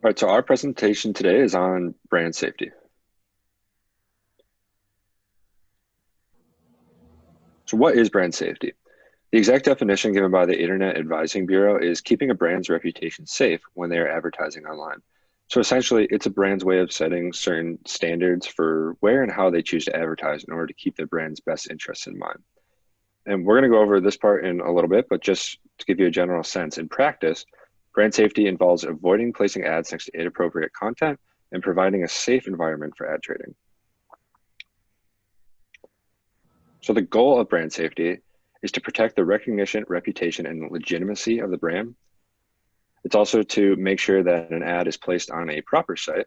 All right, so our presentation today is on brand safety. So what is brand safety? The exact definition given by the Internet Advising Bureau is keeping a brand's reputation safe when they are advertising online. So essentially, it's a brand's way of setting certain standards for where and how they choose to advertise in order to keep their brand's best interests in mind. And we're going to go over this part in a little bit, but just to give you a general sense, in practice, brand safety involves avoiding placing ads next to inappropriate content and providing a safe environment for ad trading. So the goal of brand safety is to protect the recognition, reputation, and legitimacy of the brand. It's also to make sure that an ad is placed on a proper site.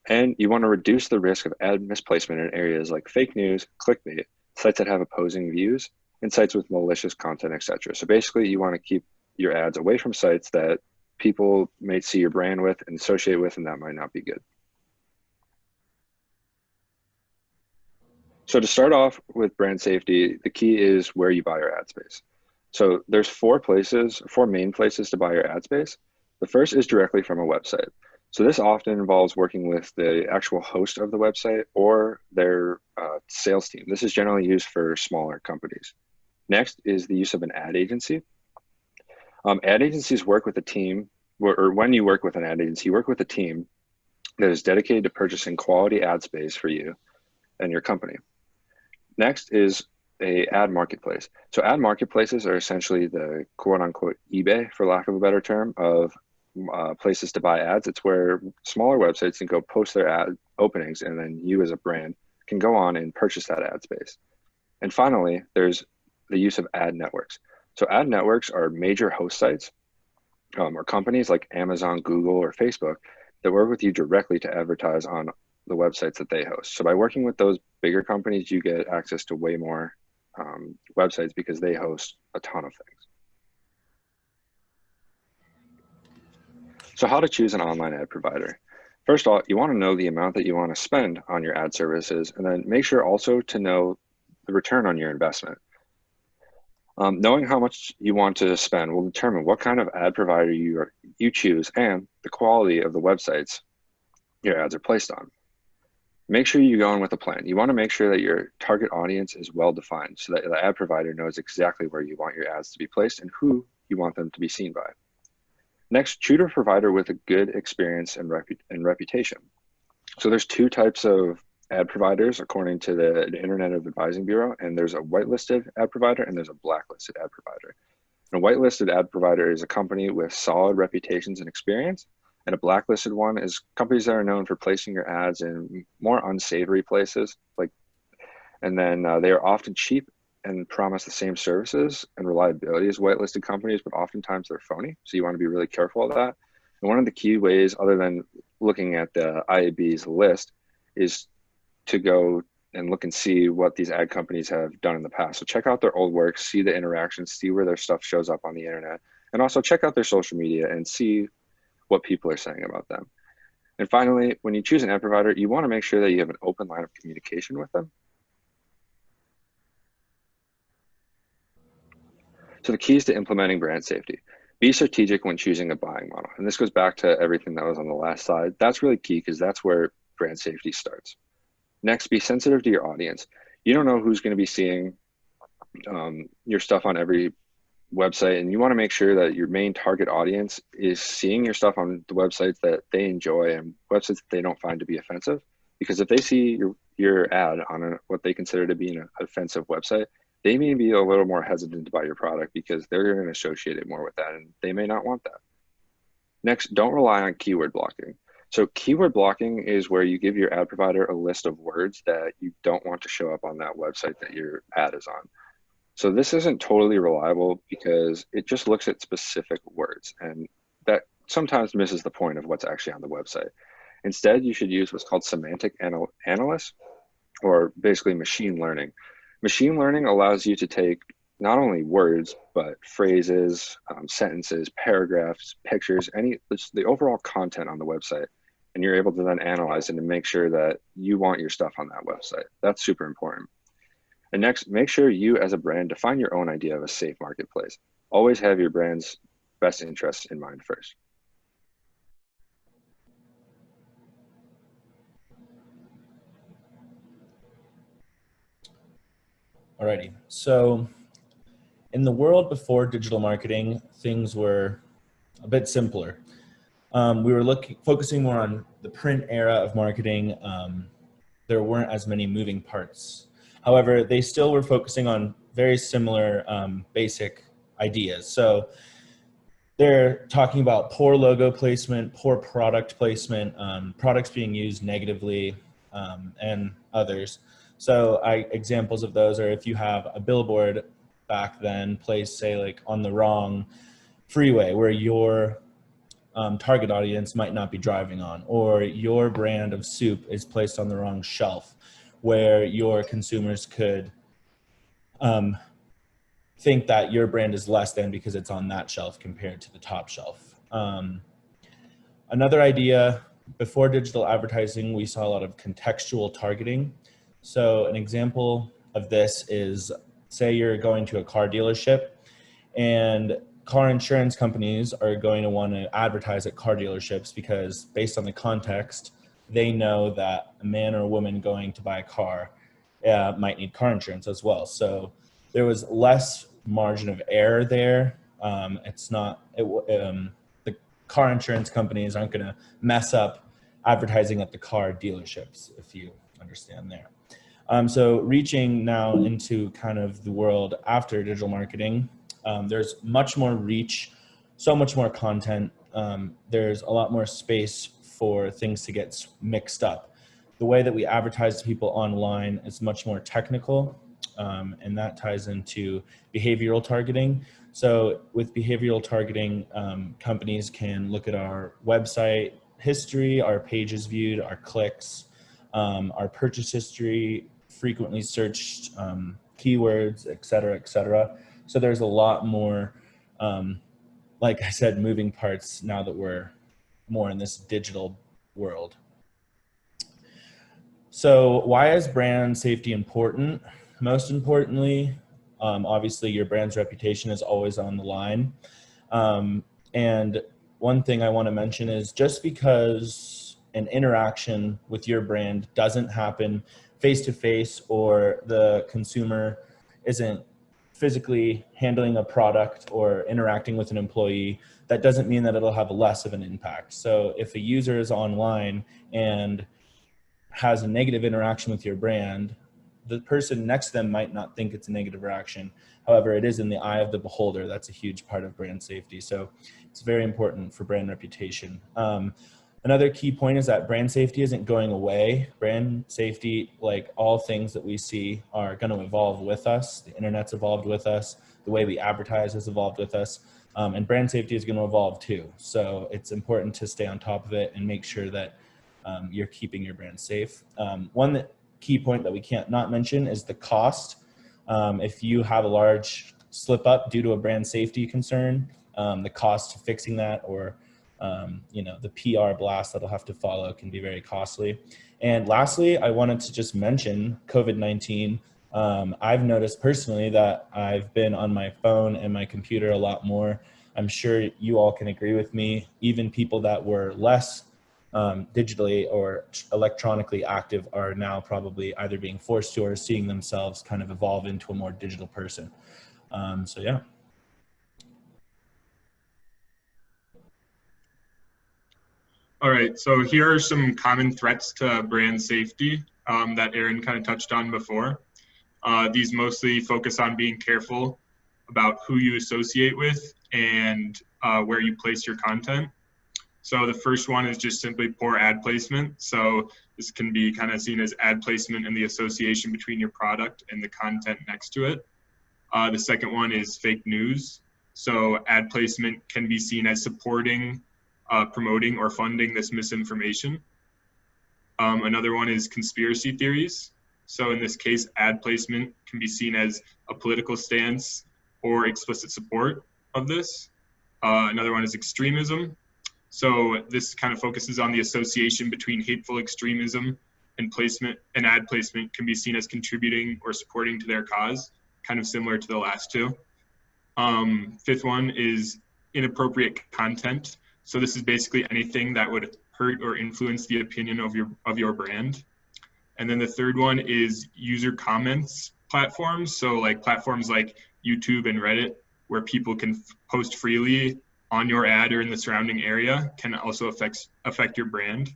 And you want to reduce the risk of ad misplacement in areas like fake news, clickbait, sites that have opposing views, and sites with malicious content, etc. So basically, you want to keep your ads away from sites that people may see your brand with and associate with, and that might not be good. So to start off with brand safety, the key is where you buy your ad space. So there's four main places to buy your ad space. The first is directly from a website. So this often involves working with the actual host of the website or their sales team. This is generally used for smaller companies. Next is the use of an ad agency. Ad agencies work with a team, or when you work with an ad agency, you work with a team that is dedicated to purchasing quality ad space for you and your company. Next is a ad marketplace. So ad marketplaces are essentially the quote unquote eBay, for lack of a better term, of places to buy ads. It's where smaller websites can go post their ad openings, and then you as a brand can go on and purchase that ad space. And finally, there's the use of ad networks. So ad networks are major host sites or companies like Amazon, Google, or Facebook that work with you directly to advertise on the websites that they host. So by working with those bigger companies, you get access to way more websites because they host a ton of things. So how to choose an online ad provider? First of all, you want to know the amount that you want to spend on your ad services, and then make sure also to know the return on your investment. Knowing how much you want to spend will determine what kind of ad provider you choose and the quality of the websites your ads are placed on. Make sure you go in with a plan. You want to make sure that your target audience is well defined so that the ad provider knows exactly where you want your ads to be placed and who you want them to be seen by. Next, choose a provider with a good experience and reputation. So there's two types of ad providers according to the Internet of Advising Bureau, and there's a whitelisted ad provider and there's a blacklisted ad provider. And a whitelisted ad provider is a company with solid reputations and experience, and a blacklisted one is companies that are known for placing your ads in more unsavory places, and then they are often cheap and promise the same services and reliability as whitelisted companies, but oftentimes they're phony. So you want to be really careful of that. And one of the key ways, other than looking at the IAB's list, is to go and look and see what these ad companies have done in the past. So check out their old work, see the interactions, see where their stuff shows up on the internet, and also check out their social media and see what people are saying about them. And finally, when you choose an ad provider, you want to make sure that you have an open line of communication with them. So the keys to implementing brand safety. Be strategic when choosing a buying model. And this goes back to everything that was on the last slide. That's really key because that's where brand safety starts. Next, be sensitive to your audience. You don't know who's going to be seeing your stuff on every website, and you want to make sure that your main target audience is seeing your stuff on the websites that they enjoy and websites that they don't find to be offensive. Because if they see your ad on what they consider to be an offensive website, they may be a little more hesitant to buy your product because they're going to associate it more with that, and they may not want that. Next, don't rely on keyword blocking. So keyword blocking is where you give your ad provider a list of words that you don't want to show up on that website that your ad is on. So this isn't totally reliable because it just looks at specific words, and that sometimes misses the point of what's actually on the website. Instead, you should use what's called semantic analysis, or basically machine learning. Machine learning allows you to take not only words, but phrases, sentences, paragraphs, pictures, the overall content on the website. And you're able to then analyze it and make sure that you want your stuff on that website. That's super important. And next, make sure you as a brand define your own idea of a safe marketplace. Always have your brand's best interests in mind first. Alrighty, so in the world before digital marketing, things were a bit simpler. We were focusing more on the print era of marketing. There weren't as many moving parts. However, they still were focusing on very similar basic ideas. So they're talking about poor logo placement, poor product placement, products being used negatively, and others. So examples of those are if you have a billboard back then placed, say, like on the wrong freeway where your target audience might not be driving on, or your brand of soup is placed on the wrong shelf where your consumers could think that your brand is less than because it's on that shelf compared to the top shelf. Another idea, before digital advertising, we saw a lot of contextual targeting. So an example of this is, say you're going to a car dealership and car insurance companies are going to want to advertise at car dealerships because based on the context, they know that a man or a woman going to buy a car might need car insurance as well. So there was less margin of error there. The car insurance companies aren't going to mess up advertising at the car dealerships, if you understand there. So reaching now into kind of the world after digital marketing, there's much more reach, so much more content. There's a lot more space for things to get mixed up. The way that we advertise to people online is much more technical, and that ties into behavioral targeting. So with behavioral targeting, companies can look at our website history, our pages viewed, our clicks, our purchase history, frequently searched keywords, et cetera, et cetera. So there's a lot more, like I said, moving parts now that we're more in this digital world. So why is brand safety important? Most importantly, obviously your brand's reputation is always on the line. And one thing I want to mention is just because an interaction with your brand doesn't happen face-to-face, or the consumer isn't physically handling a product or interacting with an employee, that doesn't mean that it'll have less of an impact. So if a user is online and has a negative interaction with your brand, the person next to them might not think it's a negative reaction. However, it is in the eye of the beholder. That's a huge part of brand safety. So it's very important for brand reputation. Another key point is that brand safety isn't going away. Brand safety, like all things that we see, are going to evolve with us. The internet's evolved with us. The way we advertise has evolved with us. And brand safety is going to evolve too. So it's important to stay on top of it and make sure that you're keeping your brand safe. One key point that we can't not mention is the cost. If you have a large slip up due to a brand safety concern, the cost of fixing that, or the PR blast that'll have to follow, can be very costly. And lastly, I wanted to just mention COVID-19. I've noticed personally that I've been on my phone and my computer a lot more. I'm sure you all can agree with me. Even people that were less digitally or electronically active are now probably either being forced to or seeing themselves kind of evolve into a more digital person. So yeah. All right, so here are some common threats to brand safety that Aaron kind of touched on before. These mostly focus on being careful about who you associate with and where you place your content. So the first one is just simply poor ad placement. So this can be kind of seen as ad placement and the association between your product and the content next to it. The second one is fake news. So ad placement can be seen as supporting, promoting, or funding this misinformation. Another one is conspiracy theories. So in this case, ad placement can be seen as a political stance or explicit support of this. Another one is extremism. So this kind of focuses on the association between hateful extremism and placement, and ad placement can be seen as contributing or supporting to their cause, kind of similar to the last two. Fifth one is inappropriate content. So this is basically anything that would hurt or influence the opinion of your brand. And then the third one is user comments. platforms. So like platforms like YouTube and Reddit, where people can post freely on your ad or in the surrounding area, can also affect your brand.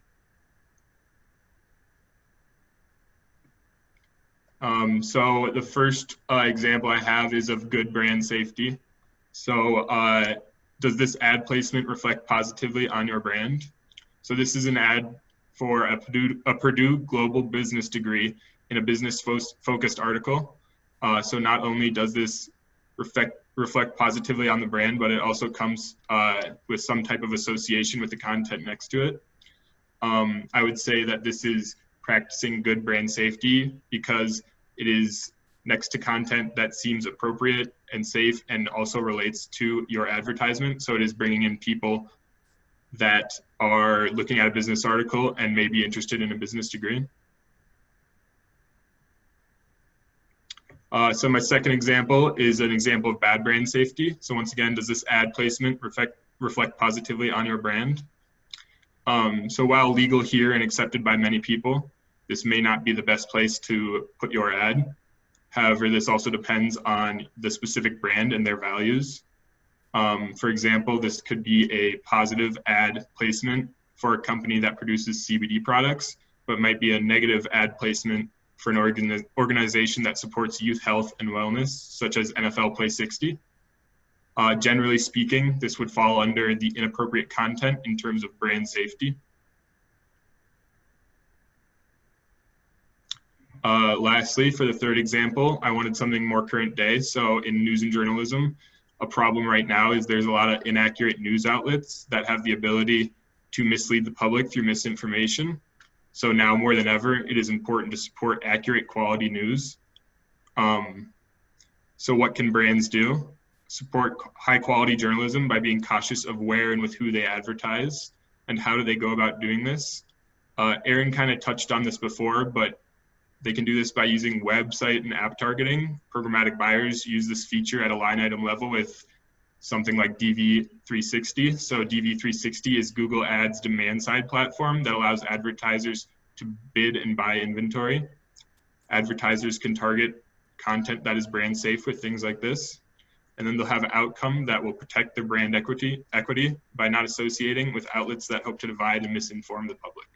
So the first example I have is of good brand safety. So does this ad placement reflect positively on your brand? So this is an ad for a Purdue global business degree in a business-focused article. So not only does this reflect positively on the brand, but it also comes with some type of association with the content next to it. I would say that this is practicing good brand safety because it is next to content that seems appropriate and safe and also relates to your advertisement. So it is bringing in people that are looking at a business article and may be interested in a business degree. So my second example is an example of bad brand safety. So once again, does this ad placement reflect positively on your brand? So while legal here and accepted by many people, this may not be the best place to put your ad. However, this also depends on the specific brand and their values. For example, this could be a positive ad placement for a company that produces CBD products, but might be a negative ad placement for an organization that supports youth health and wellness, such as NFL Play 60. Generally speaking, this would fall under the inappropriate content in terms of brand safety. Lastly, for the third example, I wanted something more current day. So in news and journalism, a problem right now is there's a lot of inaccurate news outlets that have the ability to mislead the public through misinformation. So now more than ever, it is important to support accurate quality news. So what can brands do? Support high quality journalism by being cautious of where and with who they advertise and how do they go about doing this. Aaron kind of touched on this before, but they can do this by using website and app targeting. Programmatic buyers use this feature at a line item level with something like DV360. So DV360 is Google Ads demand side platform that allows advertisers to bid and buy inventory. Advertisers can target content that is brand safe with things like this. And then they'll have an outcome that will protect their brand equity by not associating with outlets that hope to divide and misinform the public.